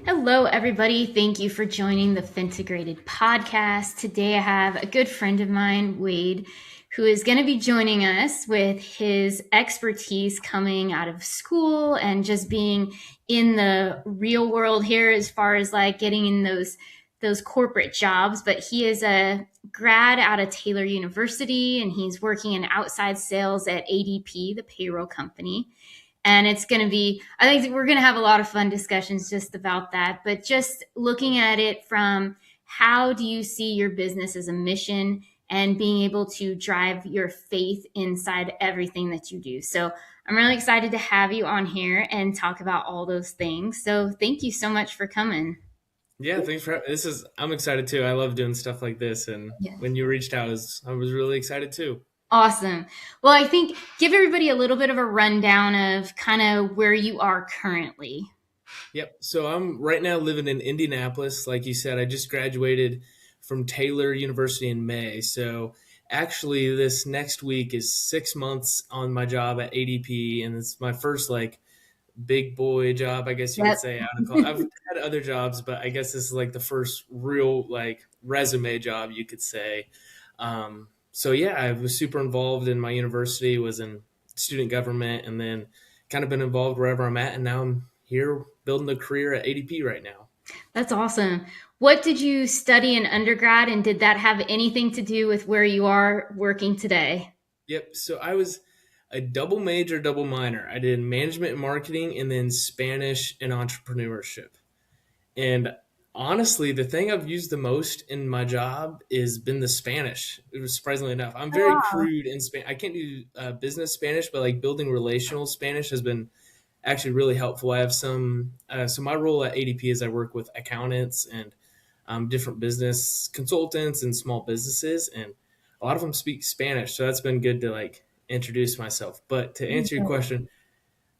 Hello, everybody. Thank you for joining the Fintigrated podcast. Today, I have a good friend of mine, Wade, who is going to be joining us with his expertise coming out of school and just being in the real world here, as far as like getting in those corporate jobs. But he is a grad out of Taylor University, and he's working in outside sales at ADP, the payroll company. And it's going to be, I think we're going to have a lot of fun discussions just about that, but just looking at it from how do you see your business as a mission and being able to drive your faith inside everything that you do. So I'm really excited to have you on here and talk about all those things. So thank you so much for coming. Yeah, thanks for I'm excited too. I love doing stuff like this, and Yeah. when you reached out, I was really excited too. Awesome. Well, I think give everybody a little bit of a rundown of kind of where you are currently. Yep. So I'm right now living in Indianapolis. Like you said, I just graduated from Taylor University in May. So actually, this next week is 6 months on my job at ADP, and it's my first like big boy job, I guess you could Yep. say. Out of college. I've had other jobs, but I guess this is like the first real like resume job, you could say. So yeah, I was super involved in my university, was in student government, and then kind of been involved wherever I'm at, and now I'm here building a career at ADP right now. That's awesome. What did you study in undergrad, and did that have anything to do with where you are working today? Yep. So I was a double major, double minor. I did management and marketing, and then Spanish and entrepreneurship. And honestly, the thing I've used the most in my job is been the Spanish. It was surprisingly enough. I'm very Wow. crude in Spanish. I can't do business Spanish, but like building relational Spanish has been actually really helpful. I have so my role at ADP is I work with accountants and different business consultants and small businesses, and a lot of them speak Spanish. So that's been good to like introduce myself. But to answer your question,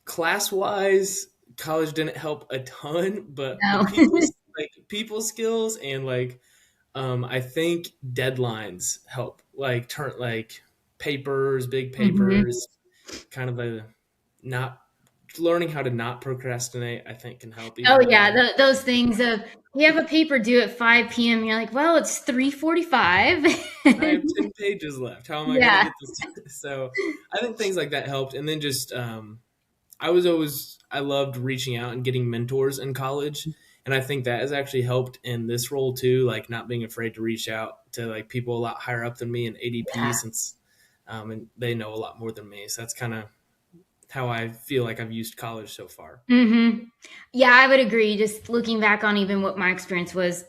class wise, college didn't help a ton, but the No. people skills and like I think deadlines help. Like turn like papers, big Mhm. papers, kind of a not learning how to not procrastinate. I think can help Oh even though yeah, those things of we have a paper due at 5 p.m. You're like, well, it's 3:45. I have 10 pages left. How am I going to Yeah. get this? So I think things like that helped. And then just I was always I loved reaching out and getting mentors in college, and I think that has actually helped in this role too, like not being afraid to reach out to like people a lot higher up than me in ADP, Yeah. since and they know a lot more than me. So that's kind of how I feel like I've used college so far. Mm-hmm. Yeah, I would agree. Just looking back on even what my experience was,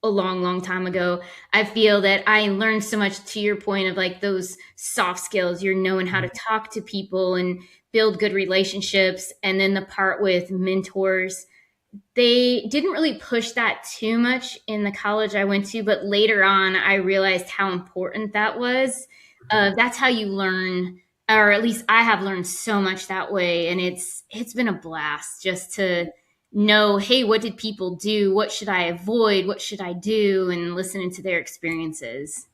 a long, long time ago, I feel that I learned so much to your point of like those soft skills. You're knowing how to talk to people and build good relationships. And then the part with mentors, they didn't really push that too much in the college I went to, but later on, I realized how important that was. Mhm. That's how you learn, or at least I have learned so much that way, and it's been a blast just to know, hey, what did people do? What should I avoid? What should I do? And listening to their experiences.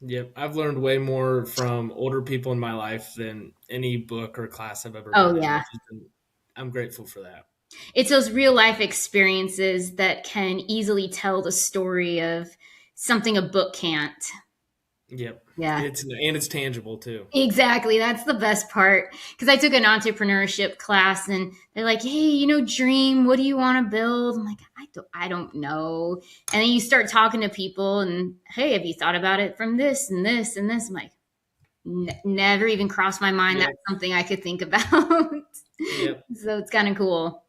Yep, I've learned way more from older people in my life than any book or class I've ever Oh been in, yeah, which has been I'm grateful for that. it's those real life experiences that can easily tell the story of something a book can't. Yep, Yeah. it's tangible too. Exactly. That's the best part. Because I took an entrepreneurship class and they're like, hey, dream, what do you want to build? I'm like, I don't know. And then you start talking to people and, hey, have you thought about it from this and this and this? I'm like, never even crossed my mind that's Yep, something I could think about. yep. So it's kind of cool.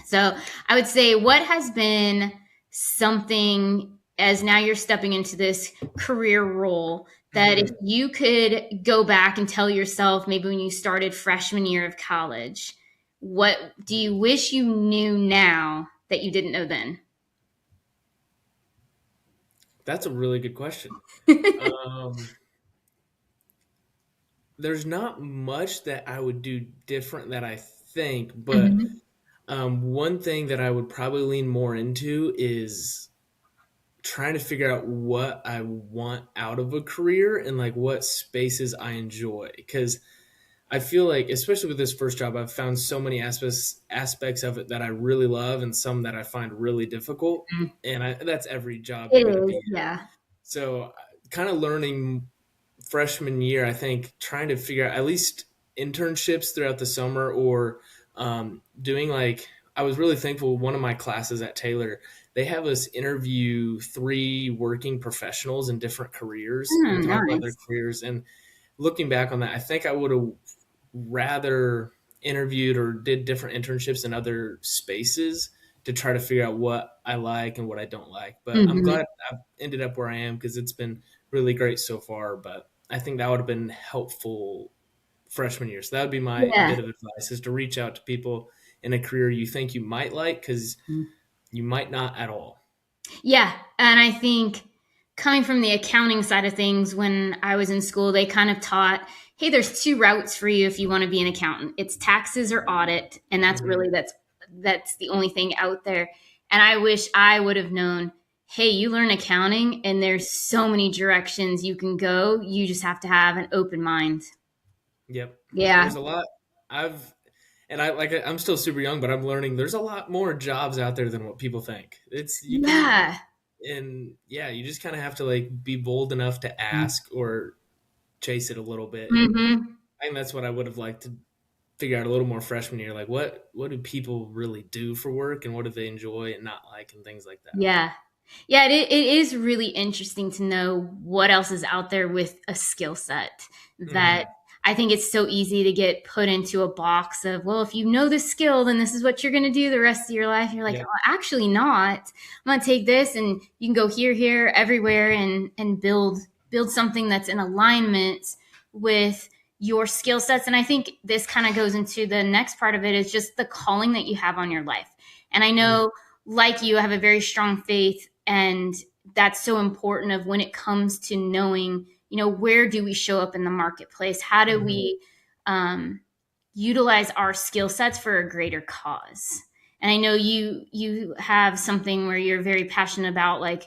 So I would say, what has been something as now you're stepping into this career role that if Mhm. you could go back and tell yourself, maybe when you started freshman year of college, what do you wish you knew now that you didn't know then? That's a really good question. Um, there's not much that I would do different that I think, but Mhm. one thing that I would probably lean more into is trying to figure out what I want out of a career and like what spaces I enjoy. Because I feel like, especially with this first job, I've found so many aspects of it that I really love, and some that I find really difficult. Mm. And that's every job It you're going to be is, in. yeah. So, kind of learning freshman year, I think trying to figure out at least internships throughout the summer, or doing like, I was really thankful. One of my classes at Taylor, they have us interview 3 working professionals in different careers and talk about their Nice. careers. And looking back on that, I think I would have rather interviewed or did different internships in other spaces to try to figure out what I like and what I don't like. But I'm Hmm. glad I've ended up where I am because it's been really great so far. But I think that would have been helpful freshman year. So that would be my Yeah. bit of advice, is to reach out to people in a career you think you might like, because you might not at all. Yeah. And I think coming from the accounting side of things, when I was in school, they kind of taught, hey, there's 2 routes for you if you want to be an accountant. It's taxes or audit. And Hmm. that's the only thing out there. And I wish I would have known, hey, you learn accounting and there's so many directions you can go. You just have to have an open mind. Yep. Yeah. There's a lot. I've and I like I'm still super young, but I'm learning there's a lot more jobs out there than what people think. It's you can Yeah. and yeah, you just kind of have to like be bold enough to ask or chase it a little bit. And Mm-hmm. I think that's what I would have liked to figure out a little more freshman year. Like what do people really do for work, and what do they enjoy and not like, and things like that. Yeah. Yeah, it is really interesting to know what else is out there with a skill set that Hmm. I think it's so easy to get put into a box of, well, if you know this skill, then this is what you're going to do the rest of your life. You're like, Yep. oh, actually not. I'm going to take this and you can go here, everywhere and build something that's in alignment with your skill sets. And I think this kind of goes into the next part of it, is just the calling that you have on your life. And I Mm. know, like you, have a very strong faith, and that's so important of when it comes to knowing, where do we show up in the marketplace? How do Mhm. we um, utilize our skill sets for a greater cause? And I know you have something where you're very passionate about, like,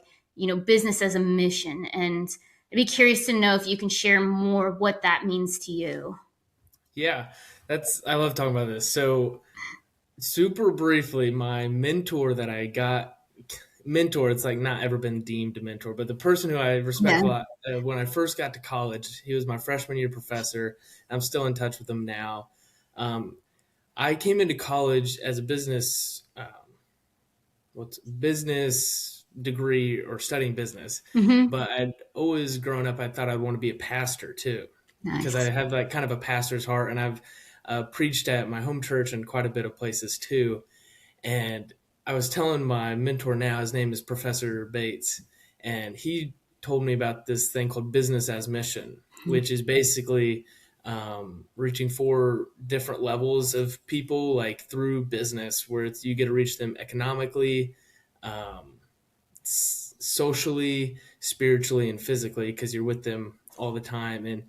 business as a mission, and I'd be curious to know if you can share more what that means to you. Yeah, that's I love talking about this. So super briefly, my mentor that I got, mentor, it's like not ever been deemed a mentor, but the person who I respect Yeah. a lot, when I first got to college, he was my freshman year professor. I'm still in touch with him now. Um, I came into college as a what's business degree, or studying business, Mm-hmm. but I'd always grown up, I thought I'd want to be a pastor too, because I Nice. have like kind of a pastor's heart, and I've preached at my home church and quite a bit of places too. And I was telling my mentor now, his name is Professor Bates, and he told me about this thing called business as mission, which is basically reaching 4 different levels of people, like through business, where you get to reach them economically, um, socially, spiritually, and physically, because you're with them all the time. And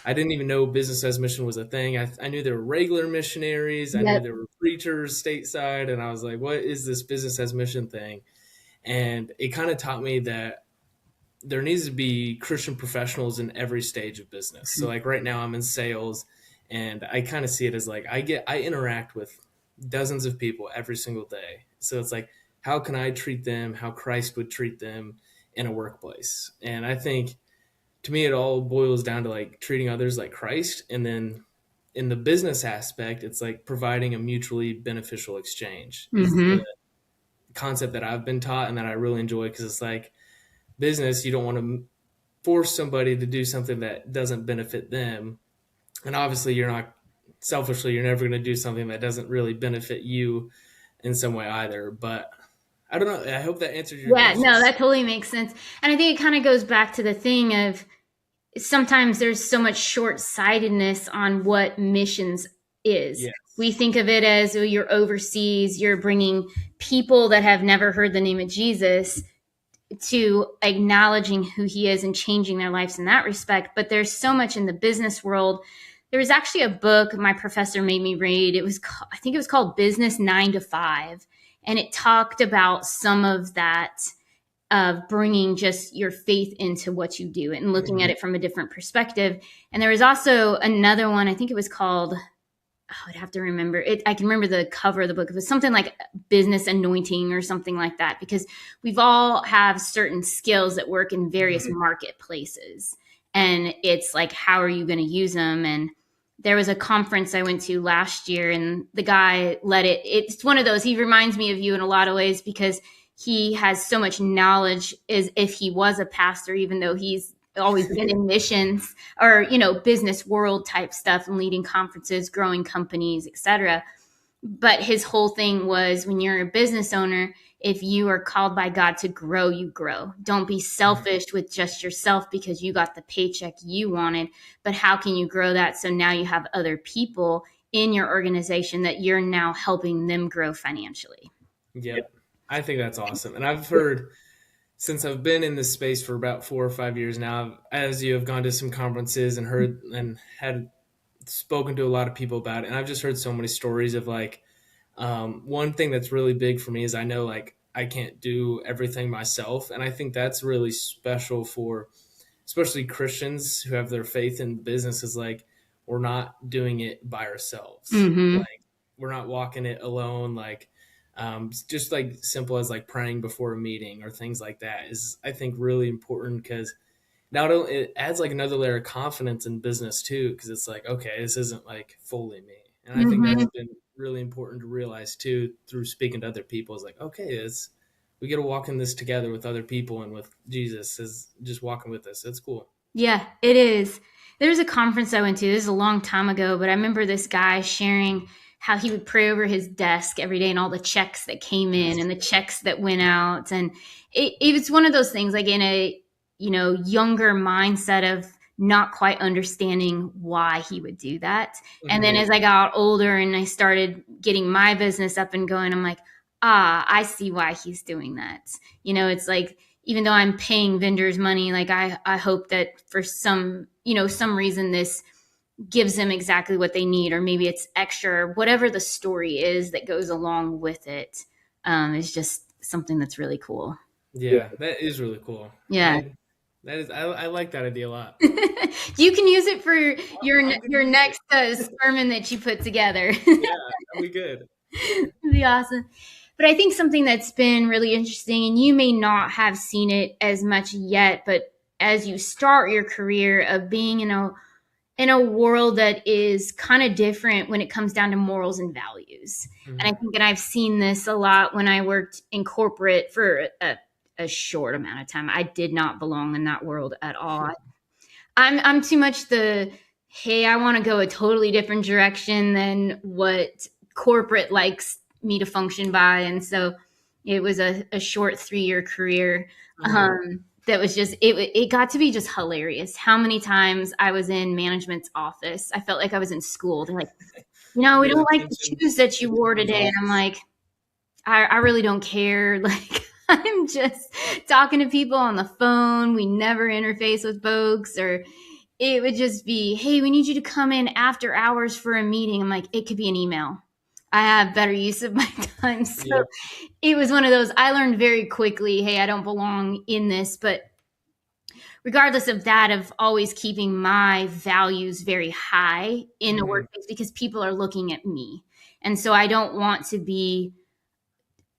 I didn't even know business as mission was a thing. I knew there were regular missionaries. I knew Yep. there were preachers stateside. And I was like, what is this business as mission thing? And it kind of taught me that there needs to be Christian professionals in every stage of business. So like right now I'm in sales, and I kind of see it as like I interact with dozens of people every single day. So it's like, how can I treat them how Christ would treat them in a workplace? And I think, to me, it all boils down to like treating others like Christ. And then in the business aspect, it's like providing a mutually beneficial exchange is the Mm-hmm. concept that I've been taught and that I really enjoy, because it's like business, you don't want to force somebody to do something that doesn't benefit them. And obviously, you're not selfishly, you're never going to do something that doesn't really benefit you in some way either. But I don't know. I hope that answers your Yeah, question. no, that totally makes sense. And I think it kind of goes back to the thing of, sometimes there's so much short-sightedness on what missions is. We Yes. think of it as, oh, you're overseas, you're bringing people that have never heard the name of Jesus to acknowledging who he is and changing their lives in that respect. But there's so much in the business world. There was actually a book my professor made me read. I think it was called Business 9 to 5. And it talked about some of that of bringing just your faith into what you do and looking at Mhm. it from a different perspective. And there was also another one, I think it was called, I'd have to remember it. I can remember the cover of the book. It was something like business anointing or something like that, because we've all have certain skills that work in various Mhm. marketplaces. And it's like, how are you going to use them? And there was a conference I went to last year, and the guy led it. It's one of those, he reminds me of you in a lot of ways, because he has so much knowledge as if he was a pastor, even though he's always been in missions or, business world type stuff and leading conferences, growing companies, etc. But his whole thing was, when you're a business owner, if you are called by God to grow, you grow. Don't be Mhm. selfish with just yourself because you got the paycheck you wanted, but how can you grow that so now you have other people in your organization that you're now helping them grow financially? Yep. I think that's awesome. And I've heard, since I've been in this space for about 4 or 5 years now, as you have gone to some conferences and heard and had spoken to a lot of people about it, and I've just heard so many stories of like, one thing that's really big for me is I know like I can't do everything myself, and I think that's really special for especially Christians who have their faith in business. Is like, we're not doing it by ourselves. Mm-hmm. Like, we're not walking it alone. Like, just like simple as like praying before a meeting or things like that is, I think, really important, because not only it adds like another layer of confidence in business too, because it's like, okay, this isn't like fully me. And I think Mm-hmm. that's been really important to realize too through speaking to other people. Is like, okay, it's, we get to walk in this together with other people and with Jesus is just walking with us. It's cool. Yeah, it is. There's a conference I went to. This is a long time ago, but I remember this guy sharing how he would pray over his desk every day and all the checks that came in and the checks that went out. And it was one of those things, like in a younger mindset of not quite understanding why he would do that. And then Hmm. as I got older and I started getting my business up and going, I'm like, I see why he's doing that. It's like, even though I'm paying vendors money, like I hope that for some reason this gives them exactly what they need, or maybe it's extra, whatever the story is that goes along with it, is just something that's really cool. Yeah, that is really cool. Yeah. I like that idea a lot. You can use it for your I'm gonna your use next sermon that you put together. it. Yeah, that'll be good. It'd be awesome. But I think something that's been really interesting, and you may not have seen it as much yet, but as you start your career of being in a world that is kind of different when it comes down to morals and values. And I Hmm. think that I've seen this a lot when I worked in corporate for a short amount of time. I did not belong in that world at all. I'm too much the, hey, I want to go a totally different direction than what corporate likes me to function by. And so it was a short 3-year career. Hmm. That was just it got to be just hilarious how many times I was in management's office. I felt like I was in school. They're like, we The don't like the shoes that you wore attention's today. And I'm office. like, I really don't care. Like, I'm just talking to people on the phone. We never interface with folks, or it would just be, hey, we need you to come in after hours for a meeting. I'm like, it could be an email. I have better use of my time. So Yeah. it was one of those, I learned very quickly, hey, I don't belong in this. But regardless of that, of always keeping my values very high in the Hmm. workplace, because people are looking at me. And so I don't want to be,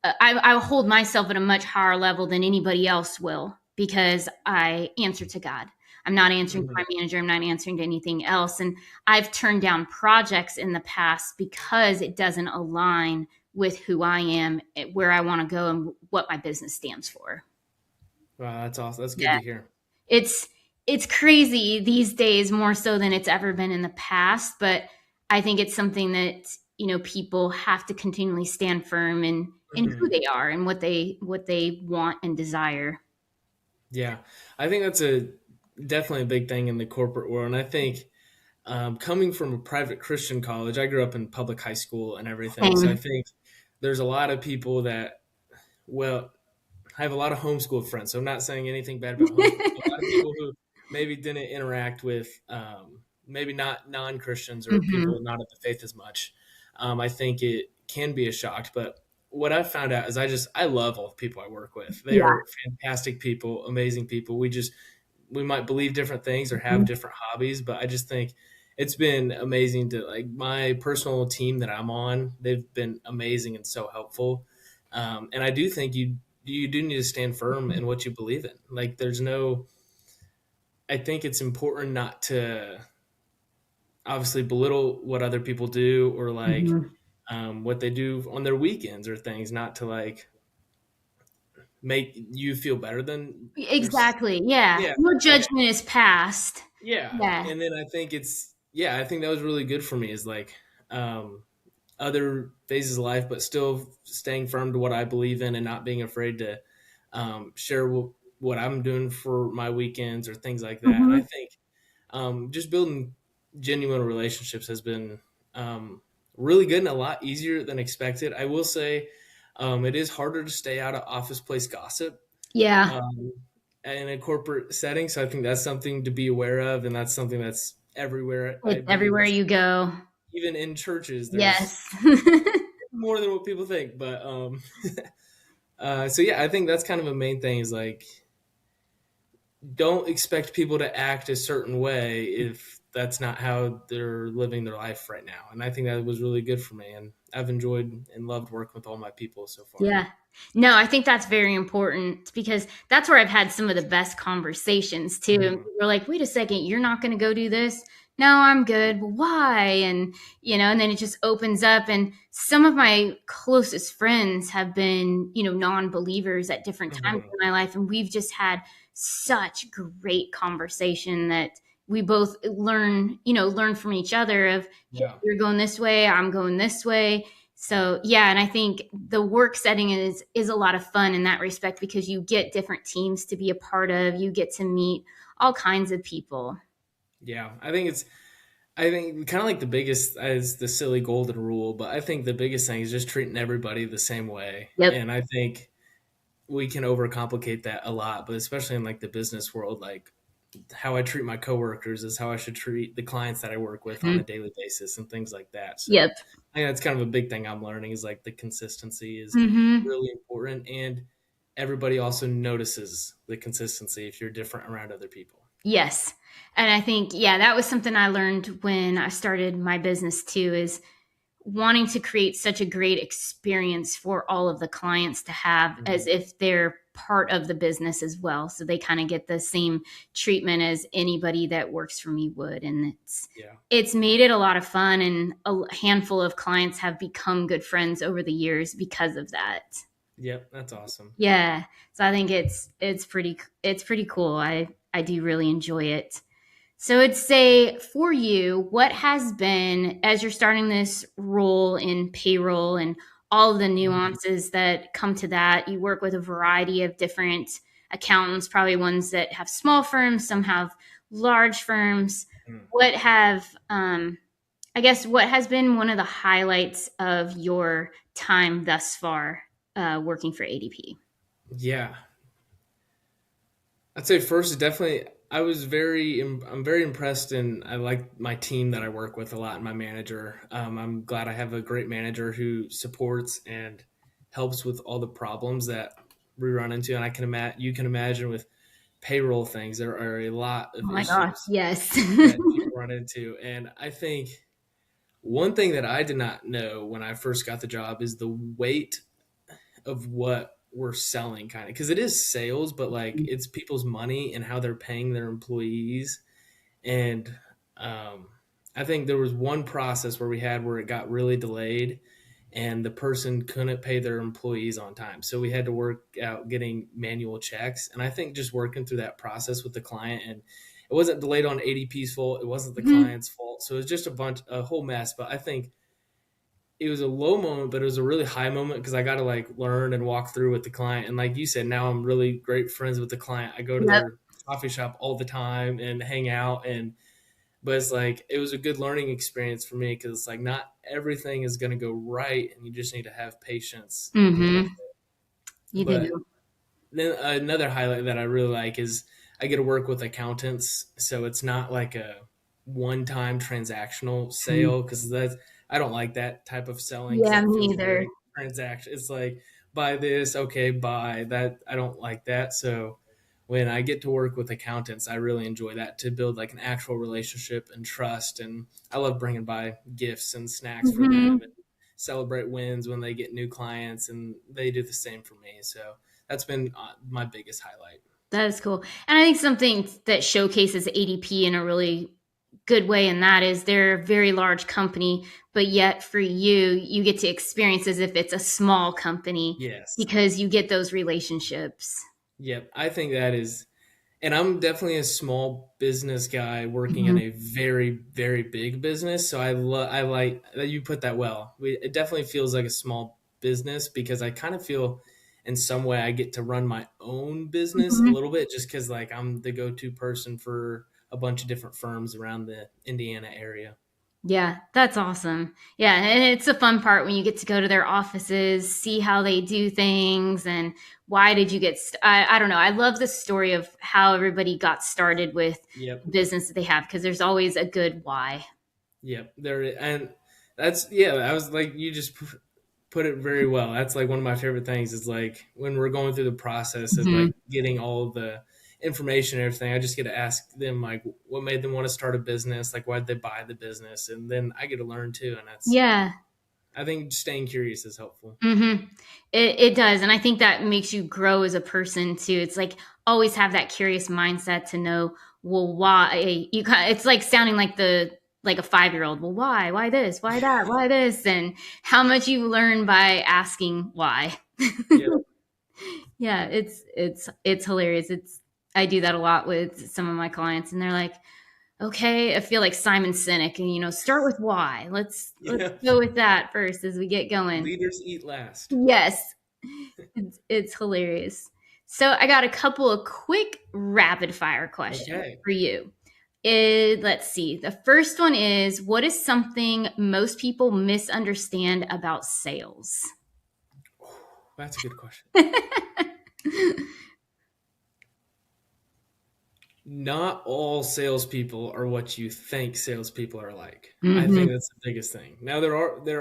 I hold myself at a much higher level than anybody else will, because I answer to God. I'm not answering to Hmm. my manager. I'm not answering to anything else. And I've turned down projects in the past because it doesn't align with who I am, where I want to go, and what my business stands for. Wow, that's awesome. That's good Yeah. to hear. It's it's crazy these days, more so than it's ever been in the past, but I think it's something that, people have to continually stand firm in who Hmm. they are and what they want and desire. Yeah, I think that's a definitely a big thing in the corporate world, and I think, coming from a private Christian college, I grew up in public high school and everything. So I Same. think there's a lot of people that, well, I have a lot of homeschool friends. So I'm not saying anything bad about homeschool. A lot of people who maybe didn't interact with, maybe not non Christians or Hmm. people not of the faith as much. I think it can be a shock, but what I've found out is I love all the people I work with. They Yeah. are fantastic people, amazing people. We might believe different things or have Mhm. different hobbies, but I just think it's been amazing to like my personal team that I'm on. They've been amazing and so helpful. And I do think you do need to stand firm in what you believe in. Like there's no, I think it's important not to obviously belittle what other people do or like Mhm. what they do on their weekends or things, not to like make you feel better than yours. Exactly. Yeah. Yeah. No Okay. judgment is passed. Yeah. Yeah. And then I think I think that was really good for me is like, um, other phases of life, but still staying firm to what I believe in and not being afraid to share what I'm doing for my weekends or things like that. And I Mhm. think just building genuine relationships has been really good and a lot easier than expected. I will say it is harder to stay out of office place gossip Yeah. um, in a corporate setting. So I think that's something to be aware of, and that's something that's everywhere. I It's believe everywhere it's you go. even in churches. There's Yes. more than what people think, but so yeah, I think that's kind of a main thing is like don't expect people to act a certain way if that's not how they're living their life right now. And I think that was really good for me, and I've enjoyed and loved working with all my people so far. Yeah. No, I think that's very important because that's where I've had some of the best conversations too. And Mhm. people are like, wait a second, you're not going to go do this? No, I'm good. Well, why? And, and then it just opens up. And some of my closest friends have been, non believers at different times Mhm. in my life. And we've just had such great conversation that we both learn from each other of, hey, Yeah. you're going this way, I'm going this way. So yeah, and I think the work setting is a lot of fun in that respect because you get different teams to be a part of. You get to meet all kinds of people. Yeah. I think kind of like the biggest is the silly golden rule, but I think the biggest thing is just treating everybody the same way. Yep. And I think we can overcomplicate that a lot, but especially in like the business world, like how I treat my coworkers is how I should treat the clients that I work with on a Mhm. daily basis and things like that. So Yep. I think that's kind of a big thing I'm learning is like the consistency is Hmm. really important and everybody also notices the consistency if you're different around other people. Yes. And I think, yeah, that was something I learned when I started my business too, is wanting to create such a great experience for all of the clients to have as Mhm. if they're part of the business as well, so they kind of get the same treatment as anybody that works for me would. And Yeah. it's made it a lot of fun, and a handful of clients have become good friends over the years because of that. Yep. That's awesome. Yeah, so I think it's pretty cool. I do really enjoy it. So I'd say for you, what has been, as you're starting this role in payroll and all of the Mhm. nuances that come to that, you work with a variety of different accountants, probably ones that have small firms, some have large firms. Mhm. What what has been one of the highlights of your time thus far working for ADP? Yeah. I'd say first, definitely, I'm very impressed and I like my team that I work with a lot and my manager. I'm glad I have a great manager who supports and helps with all the problems that we run into. And you can imagine with payroll things, there are a lot Oh of my gosh, issues yes. that people run into. And I think one thing that I did not know when I first got the job is the weight of what we're selling kind of because it is sales but like it's people's money and how they're paying their employees and um, I think there was one process where it got really delayed and the person couldn't pay their employees on time so we had to work out getting manual checks and I think just working through that process with the client and it wasn't delayed on ADP's fault it wasn't the Mhm. client's fault so it was just a whole mess but I think it was a low moment, but it was a really high moment because I got to like learn and walk through with the client. And like you said, now I'm really great friends with the client. I go to Yep. their coffee shop all the time and hang out. But it's like, it was a good learning experience for me because it's like not everything is going to go right. And you just need to have patience and deal with Hmm. it. You But do. then another highlight that I really like is I get to work with accountants. So it's not like a one time transactional Mhm. sale because I don't like that type of selling because Yeah, that me feels very either. transaction. It's like buy this, okay, buy that. I don't like that. So when I get to work with accountants, I really enjoy that to build like an actual relationship and trust. And I love bringing by gifts and snacks for them Mhm. and celebrate wins when they get new clients, and they do the same for me. So that's been my biggest highlight. That is cool. And I think something that showcases ADP in a really good way, and that is they're a very large company, but yet for you, you get to experience as if it's a small company Yes. because you get those relationships. Yep. I think that is, and I'm definitely a small business guy working in Mhm. a very, very big business. So I like that you put that well. It definitely feels like a small business because I kind of feel in some way I get to run my own business a Mhm. little bit just because like I'm the go-to person for a bunch of different firms around the Indiana area. Yeah, that's awesome. Yeah, and it's a fun part when you get to go to their offices, see how they do things, and why did you I don't know. I love the story of how everybody got started with Yep. the business that they have because there's always a good why. Yep. And that's, yeah, I was like, you just put it very well. That's like one of my favorite things is like when we're going through the process of Mhm. like getting all of the information and everything, I just get to ask them like what made them want to start a business, like why did they buy the business, and then I get to learn too. And that's, Yeah. I think staying curious is helpful. Mhm. It does, and I think that makes you grow as a person too. It's like always have that curious mindset to know, well, why you kind it's like sounding like a 5-year-old. Well, why? Why this? Why that? Why this? And how much you learn by asking why. Yeah. Yeah, it's hilarious. It's I do that a lot with some of my clients and they're like, "Okay, I feel like Simon Sinek and start with why. Let's Yeah. go with that first as we get going." Leaders eat last. Yes, it's hilarious. So I got a couple of quick rapid fire questions Okay. for you. Let's see. The first one is, what is something most people misunderstand about sales? That's a good question. Not all salespeople are what you think salespeople are like. I think Hmm. that's the biggest thing. Now there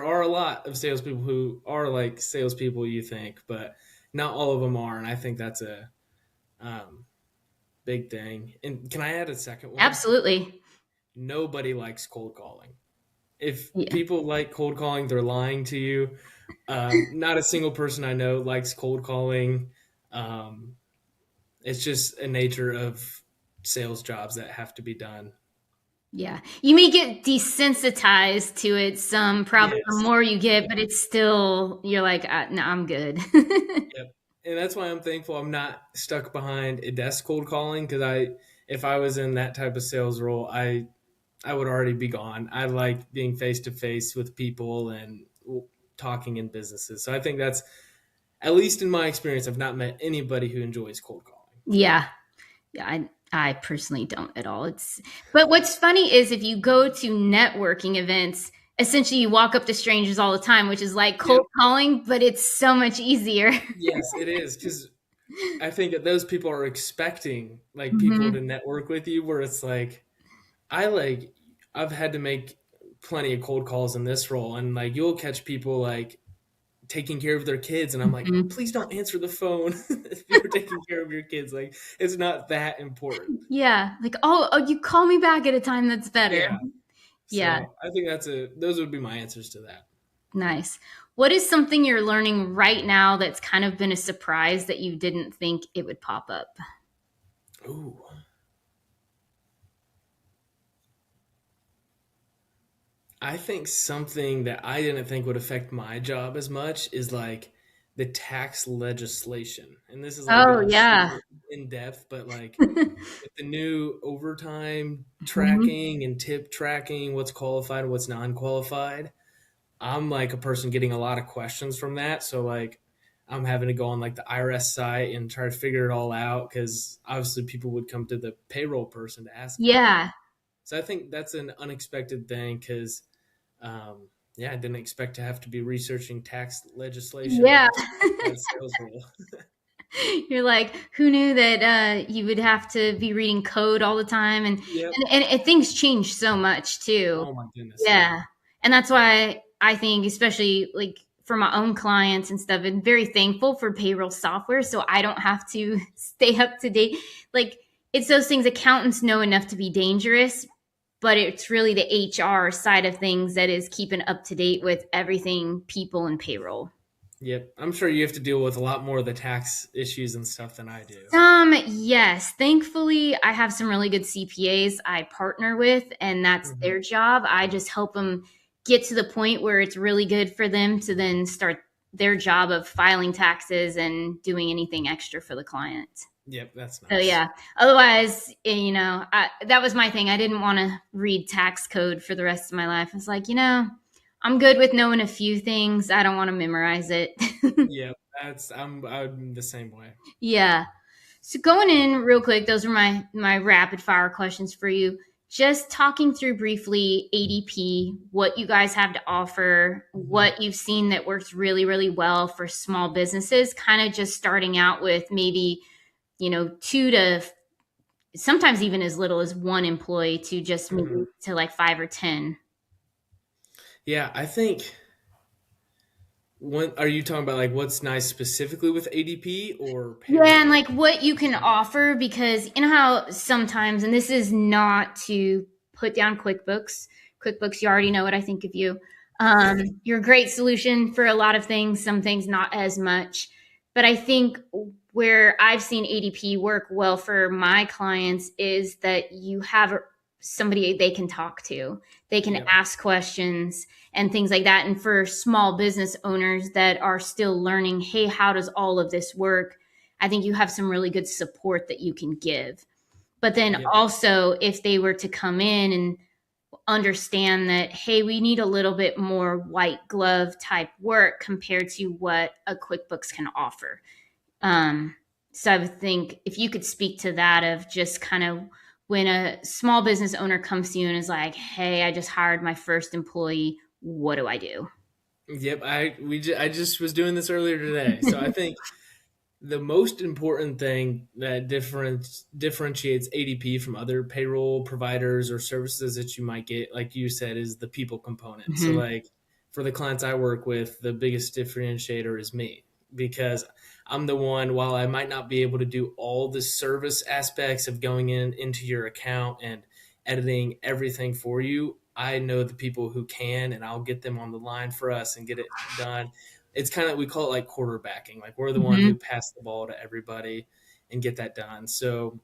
are a lot of salespeople who are like salespeople you think, but not all of them are, and I think that's a um, big thing. And can I add a second one? Absolutely. Nobody likes cold calling. If Yeah. people like cold calling, they're lying to you. Not a single person I know likes cold calling. Um, it's just a nature of sales jobs that have to be done. Yeah. You may get desensitized to it some, probably the Yes. more you get, Yeah. but it's still, you're like, no, I'm good. Yep. And that's why I'm thankful I'm not stuck behind a desk cold calling because if I was in that type of sales role, I would already be gone. I like being face to face with people and talking in businesses. So I think that's, at least in my experience, I've not met anybody who enjoys cold calling. Yeah. Yeah, I personally don't at all. But what's funny is if you go to networking events, essentially you walk up to strangers all the time, which is like Yep. cold calling, but it's so much easier. Yes, it is because I think that those people are expecting like people to Mhm. network with you, where it's like I like I've had to make plenty of cold calls in this role, and like you'll catch people like taking care of their kids, and I'm like, Mhm. please don't answer the phone if you're taking care of your kids. Like it's not that important. Yeah, like you call me back at a time that's better. Yeah. Yeah, So I think those would be my answers to that. nice. What is something you're learning right now that's kind of been a surprise that you didn't think it would pop up? Ooh. I think something that I didn't think would affect my job as much is like the tax legislation. And this is like Oh going yeah. super in depth, but like with the new overtime Mhm. tracking and tip tracking, what's qualified and what's non-qualified, I'm like a person getting a lot of questions from that. So like I'm having to go on like the IRS site and try to figure it all out because obviously people would come to the payroll person to ask me that. Yeah. So I think that's an unexpected thing because yeah, I didn't expect to have to be researching tax legislation Yeah. in a sales role. You're like, who knew that you would have to be reading code all the time, and Yep. and things change so much too. Oh my goodness. Yeah. Yeah, and that's why I think, especially like for my own clients and stuff, and very thankful for payroll software so I don't have to stay up to date. Like, it's those things accountants know enough to be dangerous, but it's really the HR side of things that is keeping up to date with everything people and payroll. Yep. I'm sure you have to deal with a lot more of the tax issues and stuff than I do. Yes. Thankfully, I have some really good CPAs I partner with, and that's Hmm. their job. I just help them get to the point where it's really good for them to then start their job of filing taxes and doing anything extra for the client. Yep, that's So nice. yeah. Otherwise, that was my thing. I didn't want to read tax code for the rest of my life. I was like, I'm good with knowing a few things. I don't want to memorize it. Yep, I'm the same way. Yeah. So going in real quick, those are my rapid fire questions for you. Just talking through briefly ADP, what you guys have to offer, Hmm. what you've seen that works really, really well for small businesses, kind of just starting out with maybe, two to sometimes even as little as one employee to just maybe Hmm. to like 5 or 10. Yeah, I think are you talking about like what's nice specifically with ADP or Yeah, and payroll? like what you can offer, because you know how sometimes, and this is not to put down QuickBooks. QuickBooks, you already know what I think of you. You're a great solution for a lot of things, some things not as much. But I think where I've seen ADP work well for my clients is that you have somebody they can talk to, they can Yep. ask questions and things like that. And for small business owners that are still learning, hey, how does all of this work? I think you have some really good support that you can give. But then Yep. also, if they were to come in and understand that, hey, we need a little bit more white glove type work compared to what a QuickBooks can offer. Um, so I would think if you could speak to that of just kind of when a small business owner comes to you and is like, hey, I just hired my first employee, what do I do? Yep. I just was doing this earlier today. So I think the most important thing that differentiates ADP from other payroll providers or services that you might get, like you said, is the people component. So, Mm-hmm. like for the clients I work with, the biggest differentiator is me because I'm the one. While I might not be able to do all the service aspects of going into your account and editing everything for you, I know the people who can, and I'll get them on the line for us and get it done. It's kind of, we call it like quarterbacking. Like we're the one who Mm-hmm. passed the ball to everybody and get that done. So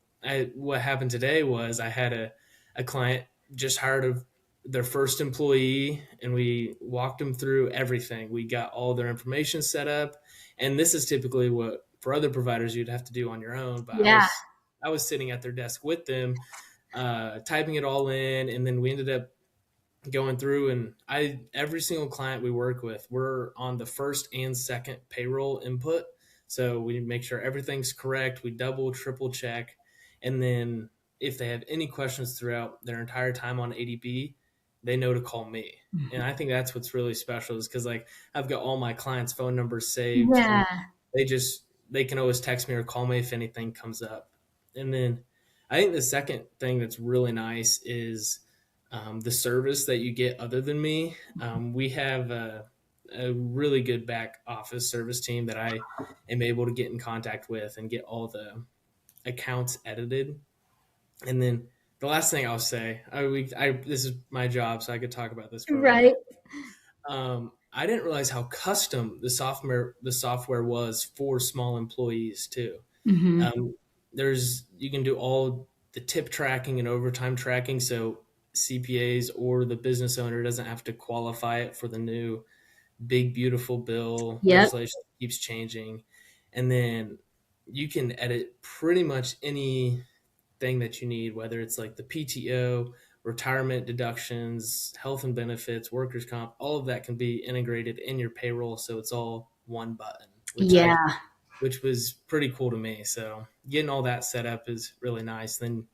what happened today was I had a client just hired their first employee, and we walked them through everything. We got all their information set up, and this is typically what for other providers you'd have to do on your own. But Yeah. I was sitting at their desk with them, typing it all in, and then we ended up going through, and I every single client we work with, we're on the first and second payroll input. So we make sure everything's correct. We double, triple check. And then if they have any questions throughout their entire time on ADP, they know to call me. And I think that's what's really special is because like I've got all my clients' phone numbers saved, and Yeah. they can always text me or call me if anything comes up. And then I think the second thing that's really nice is the service that you get other than me. We have a really good back office service team that I am able to get in contact with and get all the accounts edited. And then the last thing I'll say, this is my job, so I could talk about this for a Right. while. I didn't realize how custom the software was for small employees too. Mm-hmm. Um, you can do all the tip tracking and overtime tracking, so CPAs or the business owner doesn't have to qualify it for the new big beautiful bill Yep. legislation that keeps changing. And then you can edit pretty much anything that you need, whether it's like the PTO, retirement deductions, health and benefits, workers comp, all of that can be integrated in your payroll, so it's all one button, Yeah. which was pretty cool to me. So getting all that set up is really nice. Then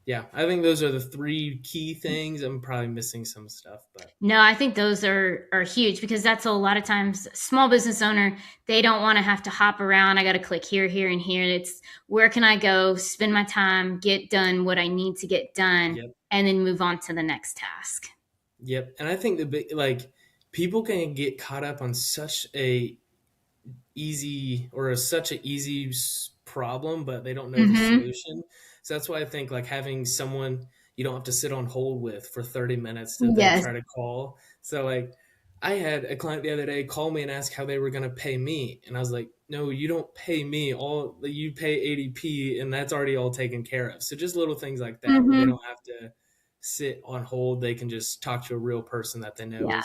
yeah, I think those are the three key things. I'm probably missing some stuff, but No, I think those are huge because that's a lot of times small business owner, they don't want to have to hop around. I got to click here, here, and here. It's where can I go, spend my time, get done what I need to get done, yep, and then move on to the next task. yep. And I think the big like people can get caught up on such a easy or such an easy problem, but they don't know the Mm-hmm. solution. So that's why I think like having someone you don't have to sit on hold with for 30 minutes to then Yes. try to call. So like I had a client the other day call me and ask how they were going to pay me. And I was like, no, you don't pay me. All you pay ADP and that's already all taken care of. So just little things like that where they Mm-hmm. don't have to sit on hold. They can just talk to a real person Yeah.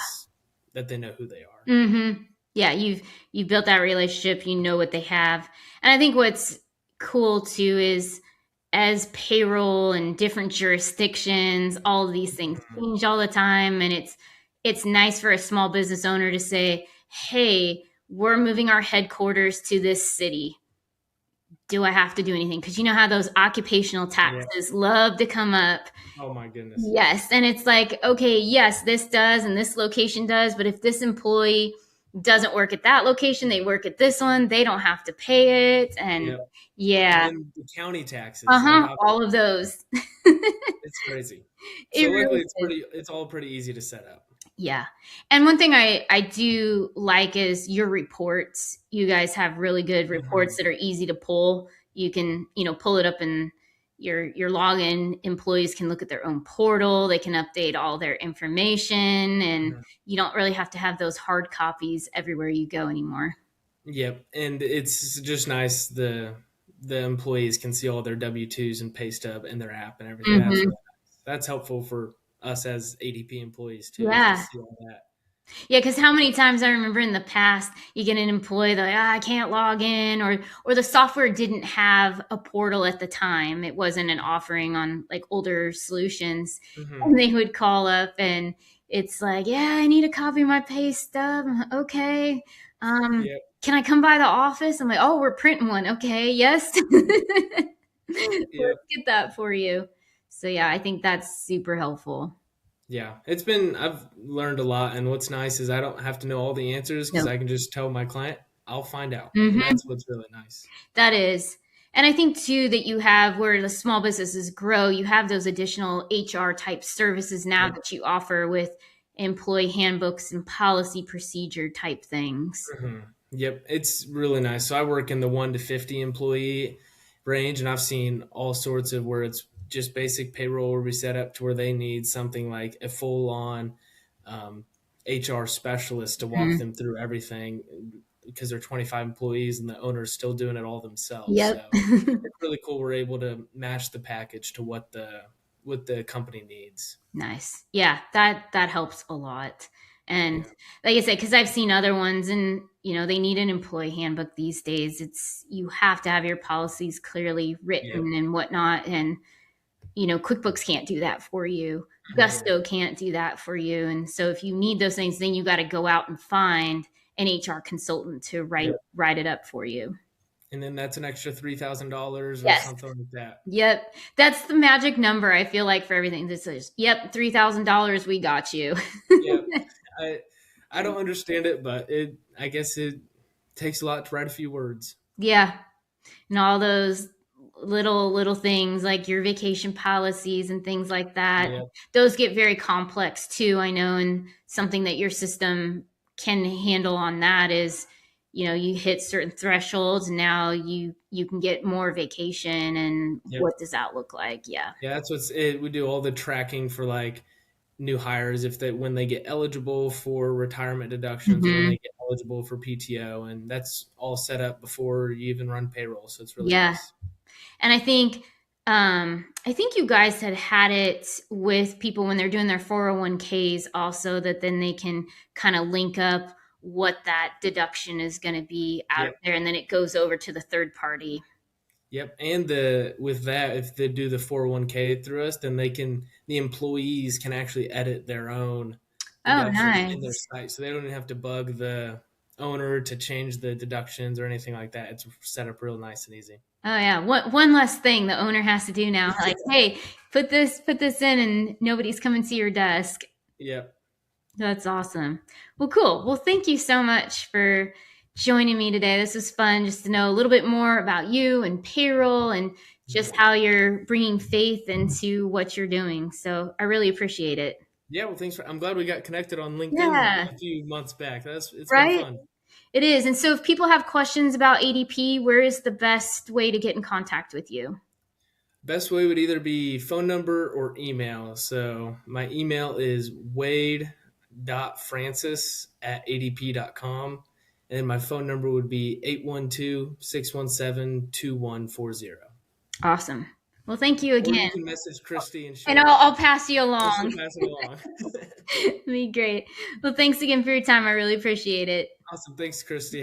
that they know who they are. Mm-hmm. Yeah, you've built that relationship, you know what they have. And I think what's cool too is as payroll and different jurisdictions, all of these things Mhm. change all the time. And it's nice for a small business owner to say, hey, we're moving our headquarters to this city. Do I have to do anything? Because you know how those occupational Yeah. taxes love to come up. Oh my goodness. Yes. And it's like, okay, yes, this does and this location does. But if this employee doesn't work at that location, they work at this one, they don't have to pay it. And Yep. And yeah, then the county taxes on uh-huh, top of all of that. those. It's crazy. It So luckily really is. it's all pretty easy to set up. Yeah. And one thing I do like is your reports. You guys have really good reports Mhm. that are easy to pull. You can, pull it up in your login. Employees can look at their own portal. They can update all their information and Mhm. you don't really have to have those hard copies everywhere you go anymore. Yep. And it's just nice the employees can see all their W-2s and pay stub in their app and everything. That's Hmm. really nice. That's helpful for us as ADP employees too, is to Yeah. see all that. Yeah, because how many times I remember in the past, you get an employee they're like, I can't log in, or the software didn't have a portal at the time. It wasn't an offering on like older solutions, Hmm. and they would call up and it's like, yeah, I need a copy of my pay stub. Okay, Yep. can I come by the office? I'm like, oh, we're printing one. Okay, yes, Yep. let's get that for you. So yeah, I think that's super helpful. Yeah, I've learned a lot. And what's nice is I don't have to know all the answers because No. I can just tell my client, I'll find out. And Mm-hmm. that's what's really nice. That is. And I think too that you have where the small businesses grow, you have those additional HR type services now Yep. that you offer with employee handbooks and policy procedure type things. Hmm. Yep. It's really nice. So I work in the 1 to 50 employee range, and I've seen all sorts of where it's just basic payroll where we set up to where they need something like a full on um, HR specialist to walk Mhm. them through everything because they're 25 employees and the owner's still doing it all themselves. Yep. So it's really cool. We're able to match the package to what the company needs. Nice. Yeah, that helps a lot. And Yeah. like I said, because I've seen other ones and they need an employee handbook these days. It's you have to have your policies clearly Yep. written and whatnot. And QuickBooks can't do that for you. Mhm. Gusto can't do that for you. And so if you need those things, then you got to go out and find an HR consultant to write Yep. write it up for you. And then that's an extra $3,000 or Yes. something like that. Yep. That's the magic number I feel like for everything. This is yep, $3,000 we got you. Yeah, I I don't understand it, but I guess it takes a lot to write a few words. Yeah. And all those little things like your vacation policies and things like that, Yeah, those get very complex too, I know. And something that your system can handle on that is you hit certain thresholds and now you can get more vacation. And yep, what does that look like? Yeah. yeah. That's what's it. We do all the tracking for like new hires if they when they get eligible for retirement deductions or when Hmm. they get eligible for PTO, and that's all set up before you even run payroll. So it's really Yeah. nice. And I think you guys had it with people when they're doing their 401ks also, that then they can kind of link up what that deduction is going to be out Yep. there and then it goes over to the third party. Yep, and the with that, if they do the 401k through us, then the employees can actually edit their own Oh, deductions in their nice. site, so they don't even have to bug the owner to change the deductions or anything like that. It's set up real nice and easy. Oh yeah, one less thing the owner has to do now, like, hey, put this in and nobody's coming to your desk. Yep. That's awesome. Well, cool. Well, thank you so much for joining me today. This was fun just to know a little bit more about you and payroll and just Mhm. how you're bringing faith into what you're doing. So I really appreciate it. Yeah, well, thanks for. I'm glad we got connected on LinkedIn Yeah, a few months back. It's been right? fun. It is. And so if people have questions about ADP, where is the best way to get in contact with you? Best way would either be phone number or email. So my email is wade.francis@adp.com. And then my phone number would be 812-617-2140. Awesome. Well, thank you Or you again. can message Christy and And she'll I'll pass you and she'll along. pass it along. Be great. Well, thanks again for your time. I really appreciate it. Awesome. Thanks, Christy.